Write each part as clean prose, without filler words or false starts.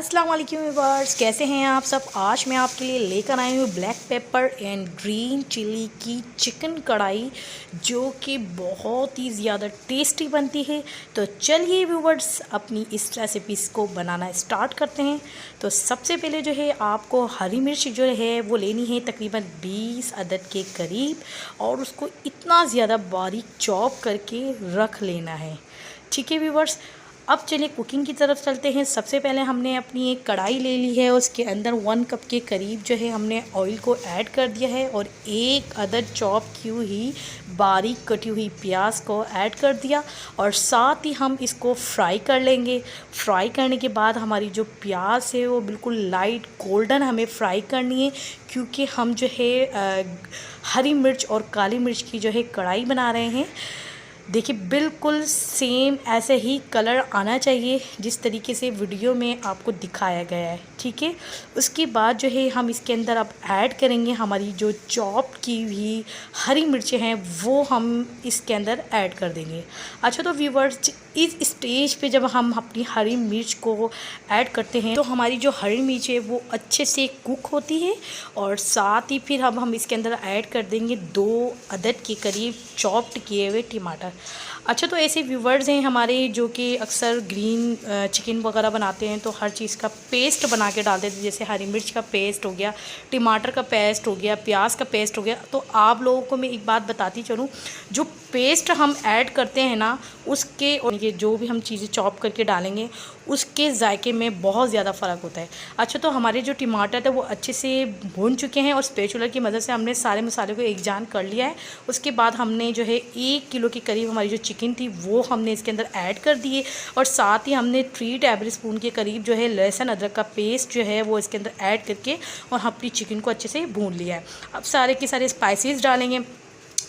अस्सलाम वालेकुम व्यूअर्स, कैसे हैं आप सब। आज मैं आपके लिए लेकर आई हूँ black pepper and green chilli की चिकन कढ़ाई, जो कि बहुत ही ज़्यादा टेस्टी बनती है। तो चलिए व्यूअर्स, अपनी इस रेसिपी को बनाना स्टार्ट करते हैं। तो सबसे पहले जो है आपको हरी मिर्च जो है वो लेनी है तकरीबन 20 अदद के करीब, और उसको इतना ज़्यादा बारीक चॉप करके रख लेना है। ठीक है व्यूअर्स, अब चलिए कुकिंग की तरफ चलते हैं। सबसे पहले हमने अपनी एक कढ़ाई ले ली है, उसके अंदर 1 कप के करीब जो है हमने ऑयल को ऐड कर दिया है, और 1 अदद चॉप की हुई बारीक कटी हुई प्याज को ऐड कर दिया, और साथ ही हम इसको फ्राई कर लेंगे। फ्राई करने के बाद हमारी जो प्याज है वो बिल्कुल लाइट गोल्डन हमें फ्राई करनी है, क्योंकि हम जो है हरी मिर्च और काली मिर्च की जो है कढ़ाई बना रहे हैं। देखिए बिल्कुल सेम ऐसे ही कलर आना चाहिए जिस तरीके से वीडियो में आपको दिखाया गया है। ठीक है, उसके बाद जो है हम इसके अंदर अब ऐड करेंगे हमारी जो चॉप की हुई हरी मिर्चें हैं, वो हम इसके अंदर ऐड कर देंगे। अच्छा, तो व्यूअर्स इस स्टेज पे जब हम अपनी हरी मिर्च को ऐड करते हैं तो हमारी जो हरी मिर्च है वो अच्छे से कुक होती है, और साथ ही फिर अब हम इसके अंदर ऐड कर देंगे 2 अदद के करीब चॉप्ड किए हुए टमाटर। अच्छा, तो ऐसे व्यूवर्स हैं हमारे जो कि अक्सर ग्रीन चिकन वगैरह बनाते हैं तो हर चीज़ का पेस्ट बना के डाल देते हैं, जैसे हरी मिर्च का पेस्ट हो गया, टमाटर का पेस्ट हो गया, प्याज का पेस्ट हो गया। तो आप लोगों को मैं एक बात बताती चलूँ, जो पेस्ट हम ऐड करते हैं ना, उसके और ये जो भी हम चीज़ें चॉप करके डालेंगे उसके जायके में बहुत ज़्यादा फ़र्क होता है। अच्छा, तो हमारे जो टमाटर थे वो अच्छे से भून चुके हैं, और स्पैचुला की मदद से हमने सारे मसाले को एक जान कर लिया है। उसके बाद हमने जो है 1 किलो के करीब हमारी जो चिकन थी वो हमने इसके अंदर ऐड कर दिए, और साथ ही हमने 3 टेबल स्पून के करीब जो है लहसुन अदरक का पेस्ट जो है वो इसके अंदर ऐड करके और अपनी चिकन को अच्छे से भून लिया है। अब सारे के सारे स्पाइसेस डालेंगे।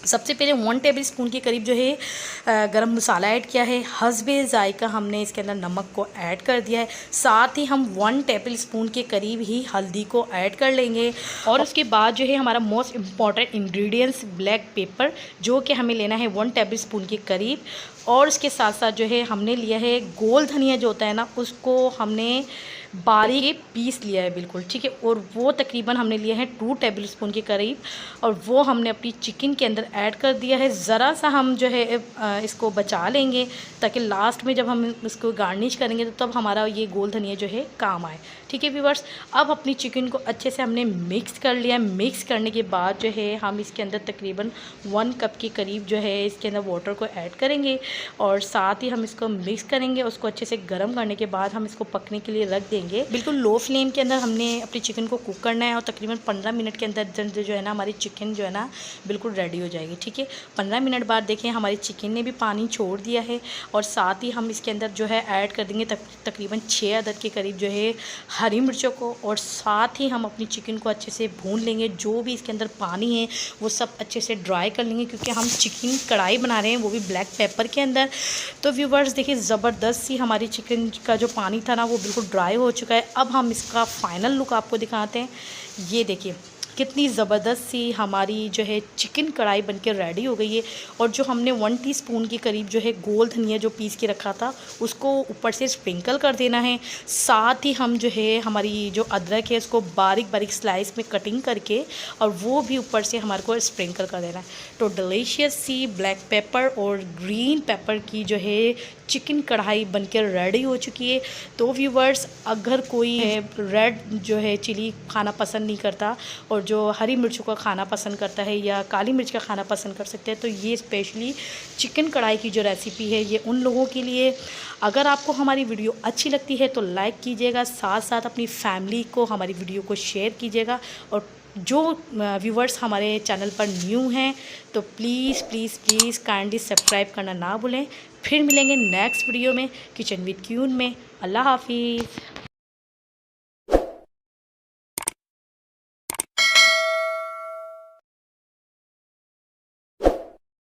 सबसे पहले 1 टेबल स्पून के करीब जो है गरम मसाला ऐड किया है। हस्बे जायका हमने इसके अंदर नमक को ऐड कर दिया है। साथ ही हम 1 टेबल स्पून के करीब ही हल्दी को ऐड कर लेंगे, और उसके बाद जो है हमारा most important ingredients black pepper, जो कि हमें लेना है 1 टेबल स्पून के करीब, और उसके साथ साथ जो है हमने लिया है गोल धनिया जो होता है ना, उसको हमने बारीक पीस लिया है बिल्कुल। ठीक है, और वो तकरीबन हमने लिया है 2 टेबल स्पून के करीब, और वो हमने अपनी चिकन के अंदर ऐड कर दिया है। ज़रा सा हम जो है इसको बचा लेंगे ताकि लास्ट में जब हम इसको गार्निश करेंगे तो तब हमारा ये गोल धनिया जो है काम आए। ठीक है व्यूअर्स, अब अपनी चिकन को अच्छे से हमने मिक्स कर लिया। मिक्स करने के बाद जो है हम इसके अंदर तकरीबन 1 कप के करीब जो है इसके अंदर वाटर को ऐड करेंगे, और साथ ही हम इसको मिक्स करेंगे। उसको अच्छे से गर्म करने के बाद हम इसको पकने के लिए रख देंगे। बिल्कुल लो फ्लेम के अंदर हमने अपनी चिकन को कुक करना है, और तकरीबन 15 मिनट के अंदर जो है ना हमारी चिकन जो है ना बिल्कुल रेडी हो जाएगी। ठीक है, 15 मिनट बाद देखें हमारी चिकन ने भी पानी छोड़ दिया है, और साथ ही हम इसके अंदर जो है ऐड कर देंगे तकरीबन 6 अदद के करीब जो है हरी मिर्चों को, और साथ ही हम अपनी चिकन को अच्छे से भून लेंगे। जो भी इसके अंदर पानी है वो सब अच्छे से ड्राई कर लेंगे, क्योंकि हम चिकन कढ़ाई बना रहे हैं वो भी ब्लैक पेपर के अंदर। तो व्यूवर्स देखिए, ज़बरदस्त सी हमारी चिकन का जो पानी था ना वो बिल्कुल ड्राई हो चुका है। अब हम इसका फाइनल लुक आपको दिखाते हैं। ये देखिए कितनी ज़बरदस्त सी हमारी जो है चिकन कढ़ाई बनके रेडी हो गई है, और जो हमने 1 टीस्पून के करीब जो है गोल धनिया जो पीस के रखा था उसको ऊपर से स्प्रिंकल कर देना है। साथ ही हम जो है हमारी जो अदरक है उसको बारीक बारीक स्लाइस में कटिंग करके और वो भी ऊपर से हमारे को स्प्रिंकल कर देना है। तो डिलीशियस सी ब्लैक पेपर और ग्रीन पेपर की जो है चिकन कढ़ाई बनकर रेडी हो चुकी है। तो व्यूवर्स, अगर कोई रेड जो है चिली खाना पसंद नहीं करता और जो हरी मिर्चों का खाना पसंद करता है या काली मिर्च का खाना पसंद कर सकते हैं, तो ये स्पेशली चिकन कढ़ाई की जो रेसिपी है ये उन लोगों के लिए। अगर आपको हमारी वीडियो अच्छी लगती है तो लाइक कीजिएगा, साथ साथ अपनी फैमिली को हमारी वीडियो को शेयर कीजिएगा, और जो व्यूवर्स हमारे चैनल पर न्यू हैं तो please please please kindly subscribe करना ना भूलें। फिर मिलेंगे नेक्स्ट वीडियो में किचन विद क्यून में। अल्लाह हाफिज़।